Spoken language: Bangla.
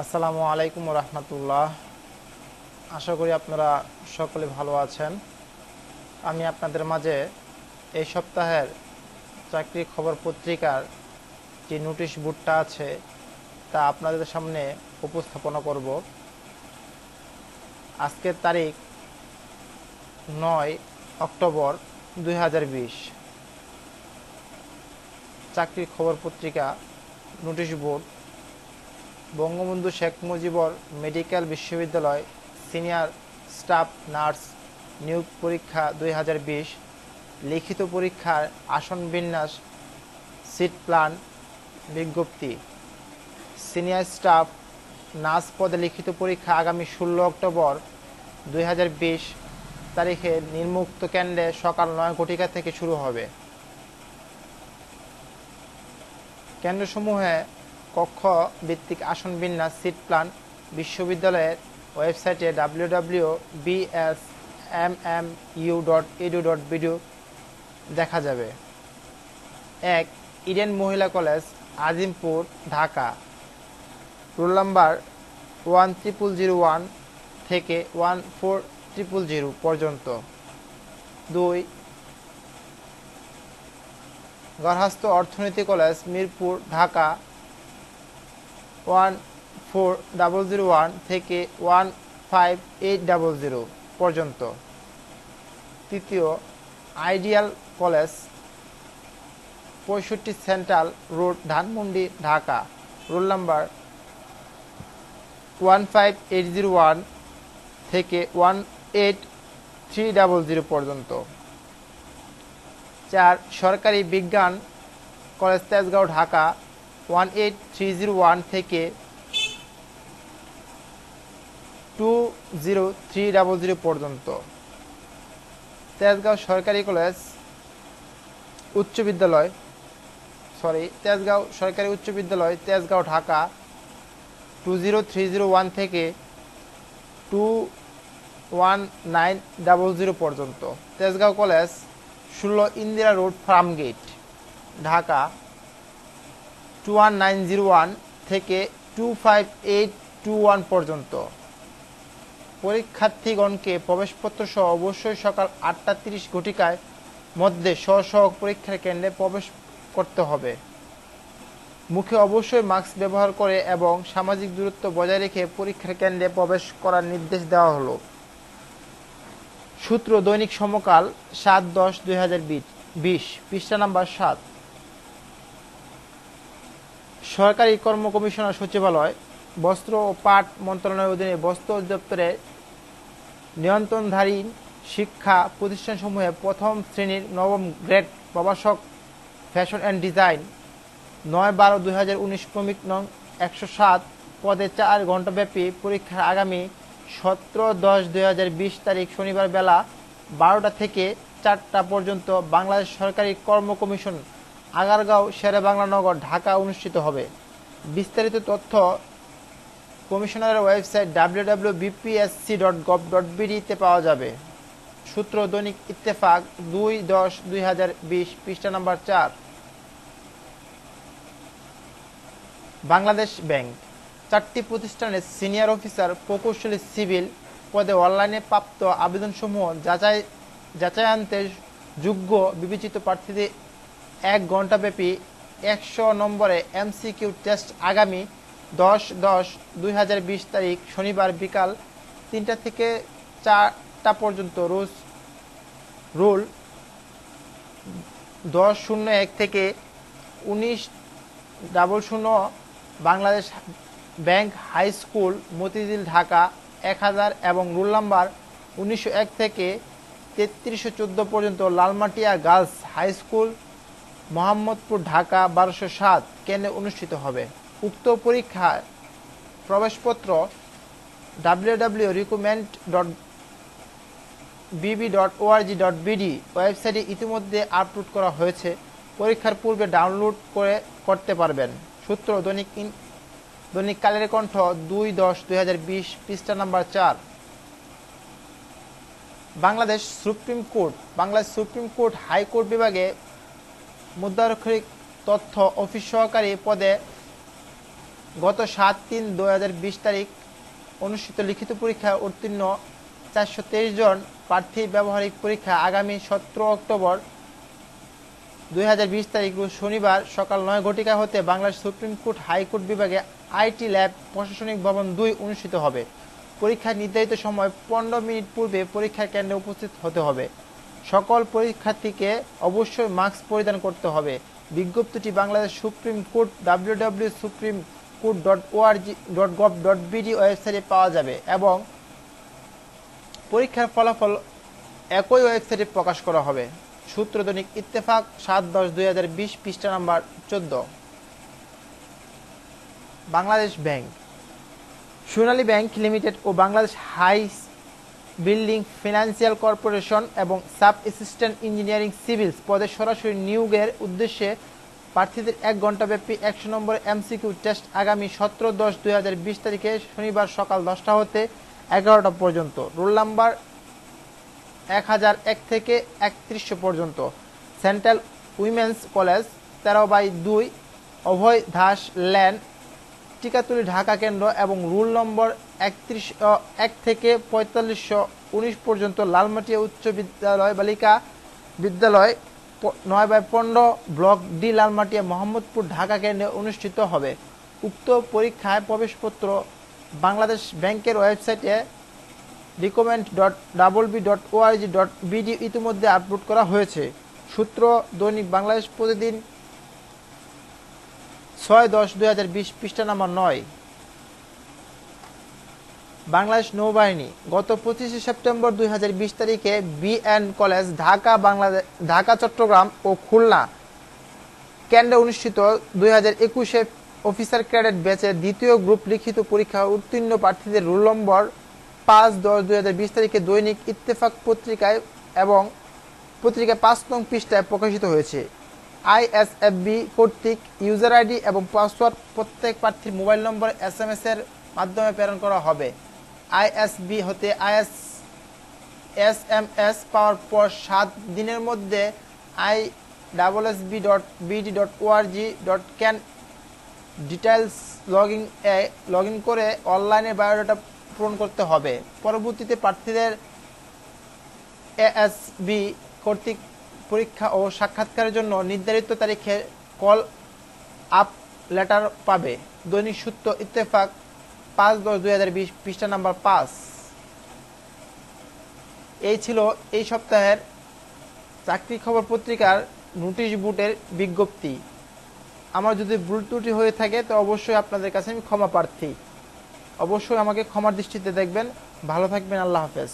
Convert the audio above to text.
আসসালামু আলাইকুম রহমতুল্লাহ। আশা করি আপনারা সকলে ভালো আছেন। আমি আপনাদের মাঝে এই সপ্তাহের চাকরি খবর পত্রিকার যে নোটিশ বোর্ডটা আছে তা আপনাদের সামনে উপস্থাপনা করব। আজকের তারিখ 9 অক্টোবর 2020। চাকরি খবর পত্রিকা notice board. Bangabandhu Sheikh Mujibur medical বিশ্ববিদ্যালয় সিনিয়র স্টাফ নার্স নিয়োগ পরীক্ষা 2020। লিখিত পরীক্ষার আসন বিন্যাস, সিট প্ল্যান, বিজ্ঞপ্তি। সিনিয়র স্টাফ নার্স পদে লিখিত পরীক্ষা আগামী 16 অক্টোবর 2020 তারিখে নিম্নোক্ত কেন্দ্রে সকাল 9 ঘটিকা থেকে শুরু হবে। কেন্দ্রসমূহে কক্ষ ভিত্তিক আসন বিন্যাস, সিট প্ল্যান বিশ্ববিদ্যালয়ের ওয়েবসাইটে www.bsmmu.edu.bd দেখা যাবে। 1. ইডেন মহিলা college, Azimpur, Dhaka. Roll number 10001 থেকে 14000 পর্যন্ত। 2. গার্হস্থ্য অর্থনীতি কলেজ, মিরপুর, ঢাকা 14001 থেকে 15800 পর্যন্ত। 3. Ideal college, 65 central road, Dhanmondi, Dhaka. Roll number 15801 থেকে 18300 পর্যন্ত। 4. সরকারি বিজ্ঞান কলেজ, তেজগাঁও, ঢাকা 18301 থেকে 20300 পর্যন্ত। তেজগাঁও সরকারি কলেজ উচ্চ বিদ্যালয় তেজগাঁও সরকারি উচ্চ বিদ্যালয়, তেজগাঁও, ঢাকা 20301 থেকে 21900 পর্যন্ত। তেজগাঁও কলেজ 16 ইন্দিরা রোড, ফার্মগেট, ঢাকা 21901 থেকে 25821 পর্যন্ত। পরীক্ষার্থীগণকে প্রবেশপত্র সহ অবশ্যই সকাল 8:30 ঘটিকার মধ্যে স্ব পরীক্ষার কেন্দ্রে প্রবেশ করতে হবে। মুখে অবশ্যই মাস্ক ব্যবহার করে এবং সামাজিক দূরত্ব বজায় রেখে পরীক্ষার কেন্দ্রে প্রবেশ করার নির্দেশ দেওয়া হলো। সূত্র দৈনিক সমকাল 7/10/2020, পৃষ্ঠা নাম্বার 7। সরকারি কর্ম কমিশনার সচিবালয়, বস্ত্র ও পাট মন্ত্রণালয়ের অধীনে বস্ত্র অধিদপ্তরের নিয়ন্ত্রণধারী শিক্ষা প্রতিষ্ঠানসমূহে প্রথম শ্রেণীর নবম গ্রেড প্রভাষক ফ্যাশন অ্যান্ড ডিজাইন 9/12/2019 ক্রমিক নং 107 পদে 4 ঘণ্টাব্যাপী পরীক্ষার আগামী 17/10/2020 তারিখ শনিবার বেলা 12টা থেকে 4টা পর্যন্ত বাংলাদেশ সরকারি কর্ম কমিশন, আগারগাঁও, শেরেবাংলা নগর, ঢাকা অনুষ্ঠিত হবে। বিস্তারিত তথ্য কমিশনারের ওয়েবসাইট www.bpsc.gov.bd তে পাওয়া যাবে। সূত্র দৈনিক ইত্তেফাক 2/10/2020, পৃষ্ঠা নাম্বার 4। বাংলাদেশ ব্যাংক 4টি প্রতিষ্ঠানের সিনিয়র অফিসার প্রকৌশলী সিভিল পদে অনলাইনে প্রাপ্ত আবেদনসমূহ যাচাইয়ান্তে যোগ্য বিবেচিত প্রার্থীদের 1 ঘণ্টাব্যাপী 100 নম্বরে MCQ টেস্ট আগামী 10/10/2020 তারিখ শনিবার বিকাল 3টা থেকে 4টা পর্যন্ত। রুল 10/01 থেকে 19/00 Bangladesh bank high school, Motijheel, Dhaka 1000 এবং রুল নাম্বার 1901 থেকে 3314 পর্যন্ত Lalmatia girls high school, Mohammadpur, Dhaka 1207 কেন্দ্রে অনুষ্ঠিত হবে। উক্ত পরীক্ষার প্রবেশপত্র www.recommend.bb.org.bd ওয়েবসাইটে ইতিমধ্যে আপলোড করা হয়েছে। পরীক্ষার পূর্বে ডাউনলোড করতে পারবেন। সূত্র দৈনিক কালের কণ্ঠ 2/10/2020, পৃষ্ঠা number 4। Bangladesh supreme court high court বিভাগে মুদ্রাক্ষরিক তথ্য অফিস সহকারী পদে গত 7/3/2020 তারিখ অনুষ্ঠিত লিখিত পরীক্ষায় উত্তীর্ণ 423 জন প্রার্থী ব্যবহারিক পরীক্ষা আগামী 17 অক্টোবর 2020 তারিখ রোজ শনিবার সকাল 9 ঘটিকা হতে বাংলাদেশ সুপ্রিম কোর্ট হাইকোর্ট বিভাগে আইটি ল্যাব প্রশাসনিক ভবন 2 অনুষ্ঠিত হবে। পরীক্ষার নির্ধারিত সময় 15 মিনিট পূর্বে পরীক্ষা কেন্দ্রে উপস্থিত হতে হবে। সকল পরীক্ষার্থীকে অবশ্যই মাস্ক পরিধান করতে হবে। বিজ্ঞপ্তিটি বাংলাদেশ সুপ্রিম কোর্ট www.supremcourt.org.gov.bd ওয়েবসাইটে পাওয়া যাবে এবং পরীক্ষার ফলাফল একই ওয়েবসাইটে প্রকাশ করা হবে। সূত্র দৈনিক ইত্তেফাক 7/10/2020 পৃষ্ঠা নাম্বার 14। বাংলাদেশ ব্যাংক, সোনালী ব্যাংক লিমিটেড ও বাংলাদেশ হাইস বিল্ডিং ফিনান্সিয়াল কর্পোরেশন এবং সাব অ্যাসিস্ট্যান্ট ইঞ্জিনিয়ারিং সিভিলস পদে সরাসরি নিয়োগের উদ্দেশ্যে প্রার্থীদের 1 ঘণ্টাব্যাপী 100 নম্বর এমসিকিউ টেস্ট আগামী 17/10/2020 তারিখে শনিবার সকাল 10টা হতে 11টা পর্যন্ত। রোল নাম্বার 1001 থেকে 3100 পর্যন্ত। সেন্ট্রাল উইমেন্স কলেজ 13/2 অভয় দাস ল্যান্ড টিকাতুলি ঢাকা কেন্দ্র এবং রুল নম্বর 1 থেকে 4519 পর্যন্ত লালমাটিয়া উচ্চ বিদ্যালয় বালিকা বিদ্যালয় 9/15 ব্লক ডি লালমাটিয়া মোহাম্মদপুর ঢাকা কেন্দ্রে অনুষ্ঠিত হবে। উক্ত পরীক্ষায় প্রবেশপত্র বাংলাদেশ ব্যাংকের ওয়েবসাইটে recommend.wb.org.bd ইতিমধ্যে আপলোড করা হয়েছে। সূত্র দৈনিক বাংলাদেশ প্রতিদিন 6/10/2020 পৃষ্ঠা নাম্বার 9। বাংলাদেশ নৌবাহিনী গত 25 সেপ্টেম্বর 2020 তারিখে বিএন কলেজ ঢাকা চট্টগ্রাম ও খুলনা কেন্দ্রে অনুষ্ঠিত 2021 অফিসার ক্যাডেট ব্যাচের দ্বিতীয় গ্রুপ লিখিত পরীক্ষা উত্তীর্ণ প্রার্থীদের রোল নম্বর 5/10/2020 তারিখে দৈনিক ইত্তেফাক পত্রিকায় এবং পত্রিকায় 5 নং পৃষ্ঠায় প্রকাশিত হয়েছে। আইএসএফবি কর্তৃক ইউজার আইডি এবং পাসওয়ার্ড প্রত্যেক প্রার্থীর মোবাইল নম্বর SMS এর মাধ্যমে প্রেরণ করা হবে। আইএসবি হতে SMS পাওয়ার পর 7 দিনের মধ্যে issb.bd.org.can ডিটেইলস লগ ইন করে অনলাইনে বায়োডাটা পূরণ করতে হবে। পরবর্তীতে প্রার্থীদের এএসবি কর্তৃক পরীক্ষা ও সাক্ষাৎকারের জন্য নির্ধারিত তারিখে কল আপ লেটার পাবে। দৈনিক সূত্র ইত্তেফাক 5/10/2020 পৃষ্ঠা নাম্বার 5। এই ছিল এই সপ্তাহের চাকরি খবর পত্রিকার নোটিশ বোর্ডের বিজ্ঞপ্তি। আমার যদি ভুল ত্রুটি হয়ে থাকে তো অবশ্যই আপনাদের কাছে আমি ক্ষমা প্রার্থী। অবশ্যই আমাকে ক্ষমার দৃষ্টিতে দেখবেন। ভালো থাকবেন। আল্লাহ হাফেজ।